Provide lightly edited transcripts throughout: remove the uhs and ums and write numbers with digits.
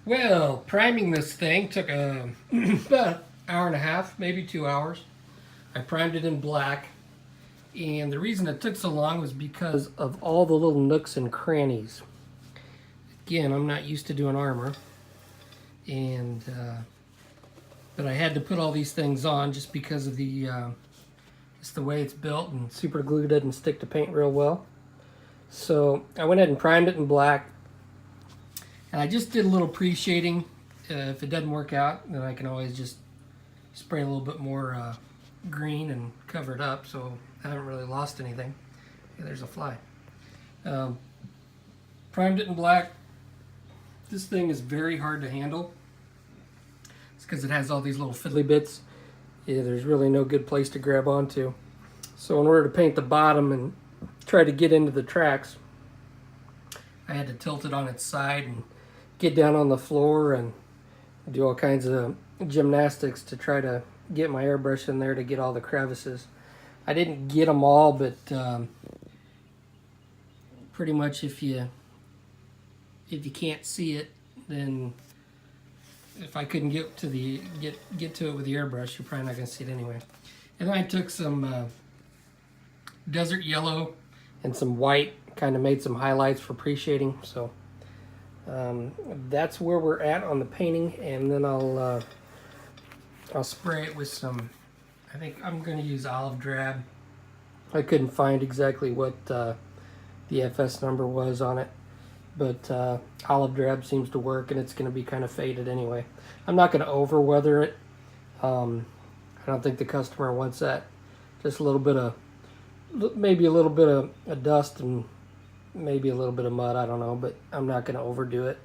Well, priming this thing took about an hour and a half, maybe 2 hours. I primed it in black, and the reason it took so long was because of all the little nooks and crannies. Again, I'm not used to doing armor, and but I had to put all these things on just because of just the way it's built, and super glue doesn't stick to paint real well. So I went ahead and primed it in black. And I just did a little pre-shading. If it doesn't work out, then I can always just spray a little bit more green and cover it up, so I haven't really lost anything. Yeah, there's a fly. Primed it in black. This thing is very hard to handle. It's because it has all these little fiddly bits. Yeah, there's really no good place to grab onto. So in order to paint the bottom and try to get into the tracks, I had to tilt it on its side and get down on the floor and do all kinds of gymnastics to try to get my airbrush in there to get all the crevices. I didn't get them all, but pretty much if you can't see it, then if I couldn't get to it with the airbrush, you're probably not going to see it anyway. And then I took some desert yellow and some white, kind of made some highlights for pre-shading. So that's where we're at on the painting, and then I'll spray it with some, I think I'm going to use olive drab. I couldn't find exactly what the FS number was on it, but olive drab seems to work, and it's going to be kind of faded anyway. I'm not going to over weather it. I don't think the customer wants that. Just a little bit of, maybe a little bit of dust and maybe a little bit of mud, I don't know, but I'm not going to overdo it.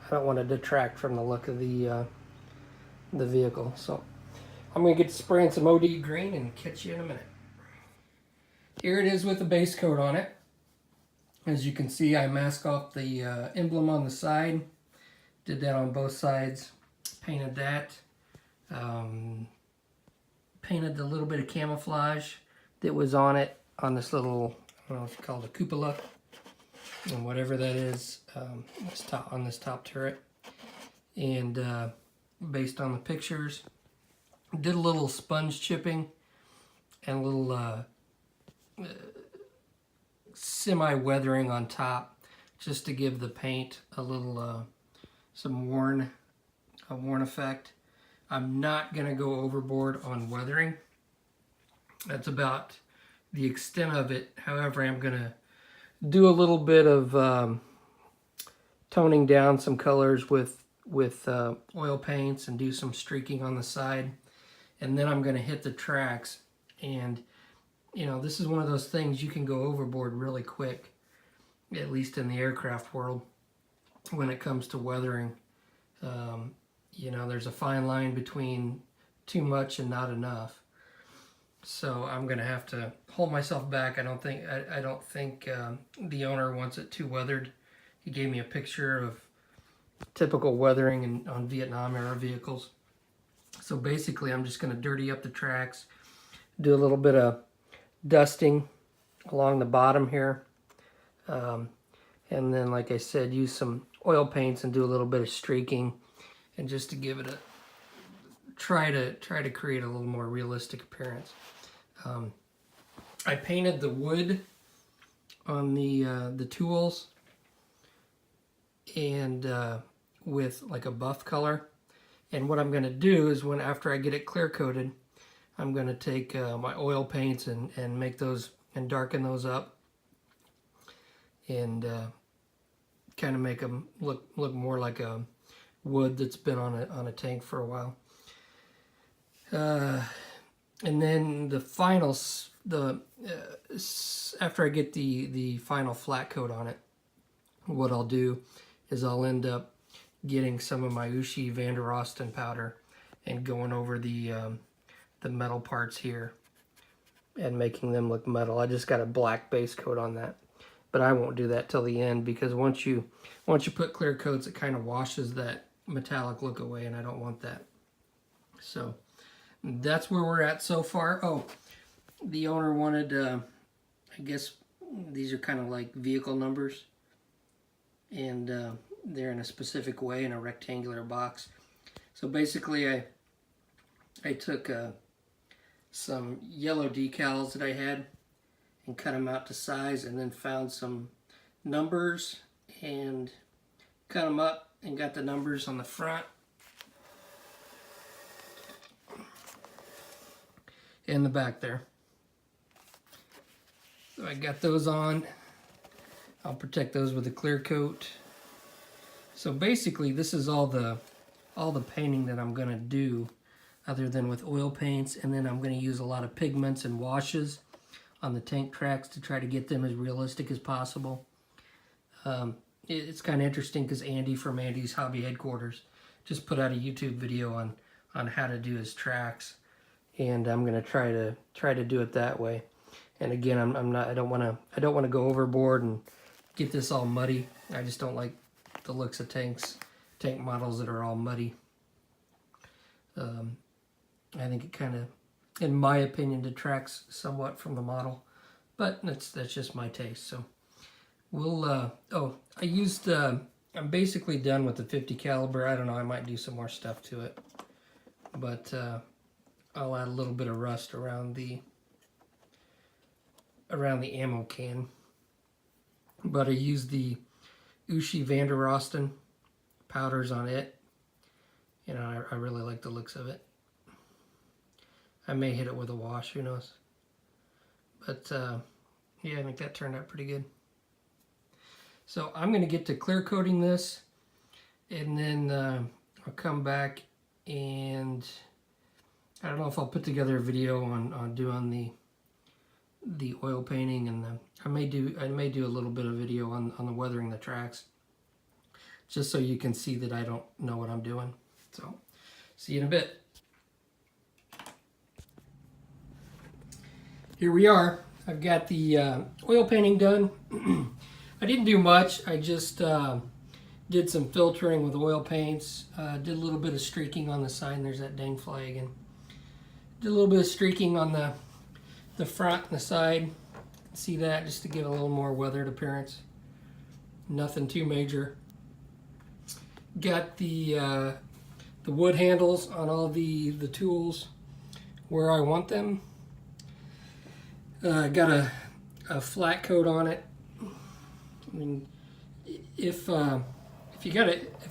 I don't want to detract from the look of the vehicle. So I'm going to get to spraying some OD green and catch you in a minute. Here it is with the base coat on it. As you can see, I masked off the emblem on the side. Did that on both sides. Painted that. Painted the little bit of camouflage that was on it, on this little, I don't know if you call it a cupola, and whatever that is, on this top turret. And based on the pictures, did a little sponge chipping and a little semi-weathering on top, just to give the paint a little some worn effect. I'm not gonna go overboard on weathering. That's about the extent of it. However, I'm gonna do a little bit of toning down some colors with oil paints and do some streaking on the side, and then I'm gonna hit the tracks. And you know, this is one of those things you can go overboard really quick, at least in the aircraft world, when it comes to weathering. You know, there's a fine line between too much and not enough. So I'm gonna have to hold myself back. I don't think the owner wants it too weathered. He gave me a picture of typical weathering on Vietnam era vehicles. So basically, I'm just gonna dirty up the tracks, do a little bit of dusting along the bottom here, and then, like I said, use some oil paints and do a little bit of streaking, and just to give it a try to create a little more realistic appearance. I painted the wood on the tools and with like a buff color. And what I'm going to do is, after I get it clear coated, I'm going to take my oil paints and make those and darken those up, and kind of make them look more like a wood that's been on a tank for a while. And then the finals, after I get the final flat coat on it, what I'll do is I'll end up getting some of my Ushi Van der Rosten powder and going over the metal parts here and making them look metal. I just got a black base coat on that, but I won't do that till the end, because once you put clear coats, it kind of washes that metallic look away, and I don't want that. So that's where we're at so far. Oh, the owner wanted, I guess these are kind of like vehicle numbers. and they're in a specific way in a rectangular box. So basically I took some yellow decals that I had and cut them out to size, and then found some numbers and cut them up and got the numbers on the front and the back there. So I got those on. I'll protect those with a clear coat. So basically this is all the painting that I'm gonna do, other than with oil paints, and then I'm gonna use a lot of pigments and washes on the tank tracks to try to get them as realistic as possible. It's kind of interesting because Andy from Andy's Hobby Headquarters just put out a YouTube video on how to do his tracks, and I'm gonna try to do it that way. And again, I don't want to go overboard and get this all muddy. I just don't like the looks of tank models that are all muddy. I think it kind of, in my opinion, detracts somewhat from the model, but that's just my taste. So we'll I used I'm basically done with the 50 caliber. I don't know, I might do some more stuff to it, but I'll add a little bit of rust around the ammo can. But I used the Ushi Van der Rosten powders on it. You know, I really like the looks of it. I may hit it with a wash, who knows. But yeah, I think that turned out pretty good. So I'm going to get to clear coating this, and then I'll come back, and I don't know if I'll put together a video on doing the oil painting, and I may do a little bit of video on the weathering the tracks, just so you can see that I don't know what I'm doing. So see you in a bit. Here we are. I've got the oil painting done. I didn't do much. I just did some filtering with oil paints. Did a little bit of streaking on the sign. There's that dang fly again. Did a little bit of streaking on the front and the side. See that, just to give it a little more weathered appearance. Nothing too major. Got the wood handles on all the tools where I want them. Got a flat coat on it. I mean, if I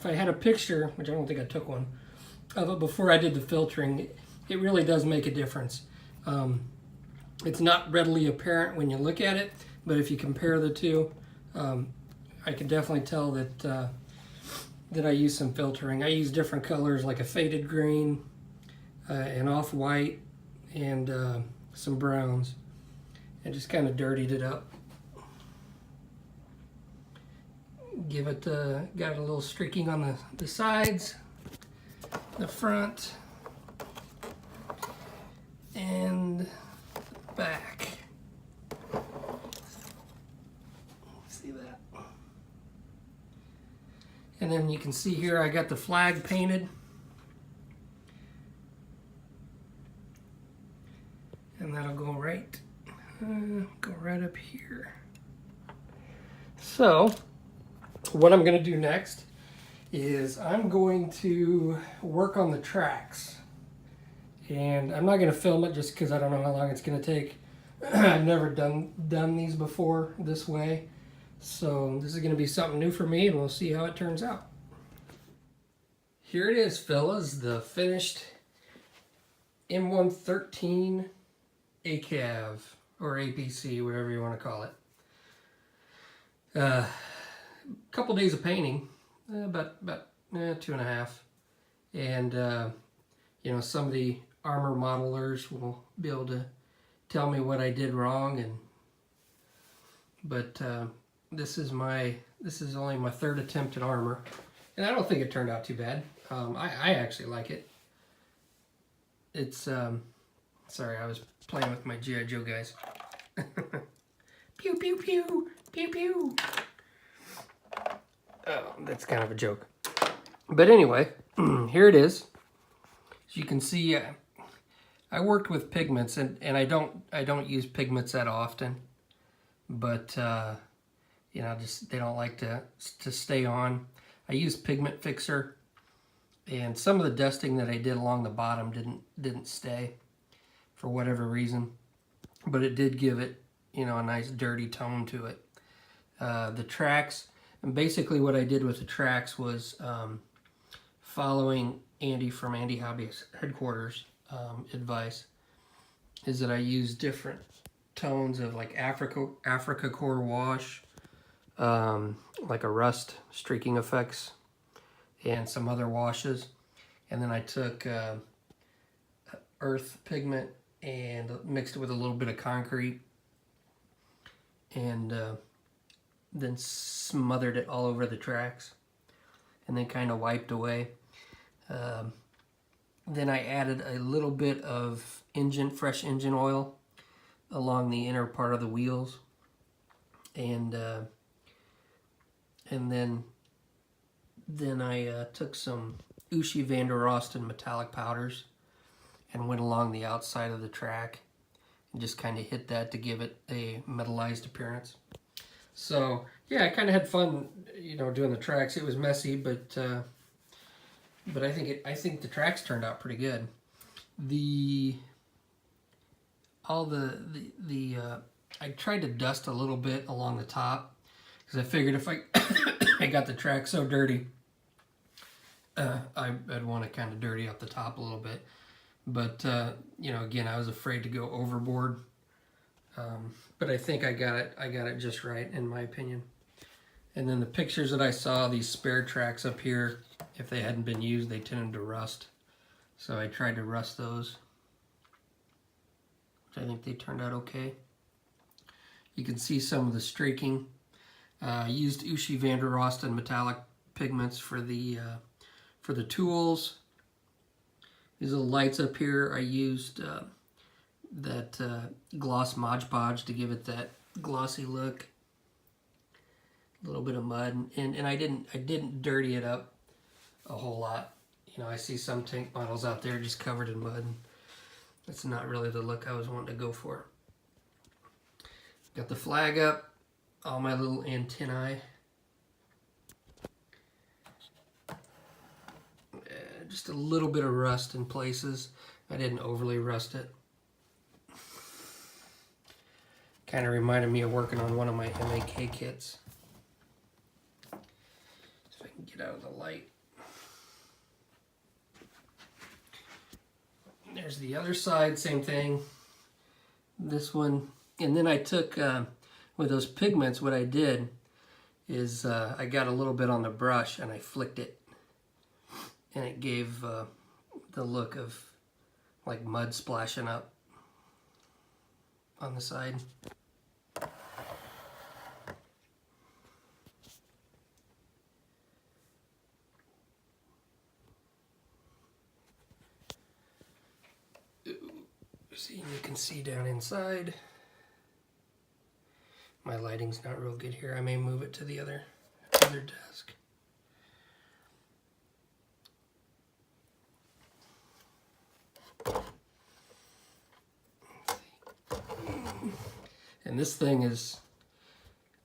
had a picture, which I don't think I took one, of it before I did the filtering, it really does make a difference. It's not readily apparent when you look at it, but if you compare the two, I can definitely tell that I use some filtering. I use different colors, like a faded green, an off-white, and some browns, and just kind of dirtied it up. Give it, got a little streaking on the sides, the front, and the back. See that? And then you can see here I got the flag painted. And that'll go right up here. So what I'm going to do next is I'm going to work on the tracks, and I'm not going to film it just because I don't know how long it's going to take. I've never done these before this way, so this is going to be something new for me, and we'll see how it turns out. Here it is, fellas, the finished M113 ACAV, or APC, whatever you want to call it. Couple days of painting, about 2.5, and you know, some of the armor modelers will be able to tell me what I did wrong, but this is only my third attempt at armor, and I don't think it turned out too bad. I actually like it. It's sorry, I was playing with my G.I. Joe guys. Pew pew pew pew pew. Oh, that's kind of a joke. But anyway, here it is. As you can see, I worked with pigments, and I don't use pigments that often. But you know, just they don't like to stay on. I used pigment fixer, and some of the dusting that I did along the bottom didn't stay for whatever reason, but it did give it, you know, a nice dirty tone to it. The tracks, and basically what I did with the tracks was following Andy from Andy Hobby's headquarters advice, is that I use different tones of like Africa Core wash, like a rust streaking effects, and some other washes, and then I took earth pigment and mixed it with a little bit of concrete, and then smothered it all over the tracks, and then kind of wiped away. Then I added a little bit of fresh engine oil along the inner part of the wheels, and then I took some Ushi Van der Rosten metallic powders and went along the outside of the track and just kind of hit that to give it a metallized appearance. So yeah, I kind of had fun, you know, doing the tracks. It was messy, but I think the tracks turned out pretty good. I tried to dust a little bit along the top because I figured if I I got the track so dirty, I'd want to kind of dirty up the top a little bit. But you know, again, I was afraid to go overboard. But I think I got it just right, in my opinion. And then the pictures that I saw, these spare tracks up here, if they hadn't been used, they tended to rust. So I tried to rust those, which I think they turned out okay. You can see some of the streaking. I used Ushi Van der Rosten metallic pigments for the tools. These little lights up here, I used that gloss Mod Podge to give it that glossy look. A little bit of mud, and I didn't dirty it up a whole lot. You know, I see some tank models out there just covered in mud, and that's not really the look I was wanting to go for. Got the flag up, all my little antennae. Just a little bit of rust in places. I didn't overly rust it. Kind of reminded me of working on one of my MAK kits. If I can get out of the light. There's the other side, same thing. This one, and then I took, with those pigments, what I did is I got a little bit on the brush and I flicked it. And it gave the look of like mud splashing up on the side. See, you can see down inside. My lighting's not real good here. I may move it to the other desk. And this thing is,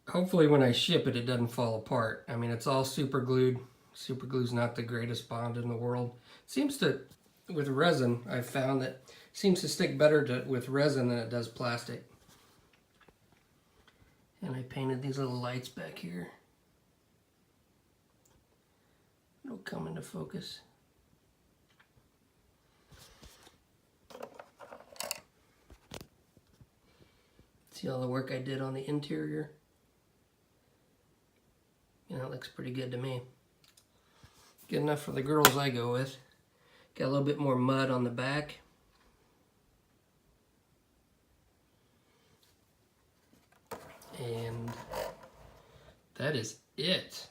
hopefully when I ship it, it doesn't fall apart. I mean, it's all super glued. Super glue's not the greatest bond in the world. It seems to, with resin, I've found that it seems to stick better with resin than it does plastic. And I painted these little lights back here. It'll come into focus. See all the work I did on the interior? You know, it looks pretty good to me. Good enough for the girls I go with. Got a little bit more mud on the back. And that is it.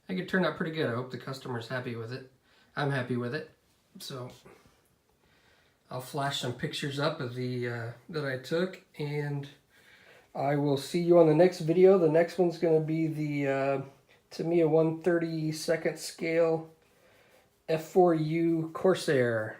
I think it turned out pretty good. I hope the customer's happy with it. I'm happy with it. So I'll flash some pictures up of the that I took, and I will see you on the next video. The next one's going to be the Tamiya 1/32 scale F4U Corsair.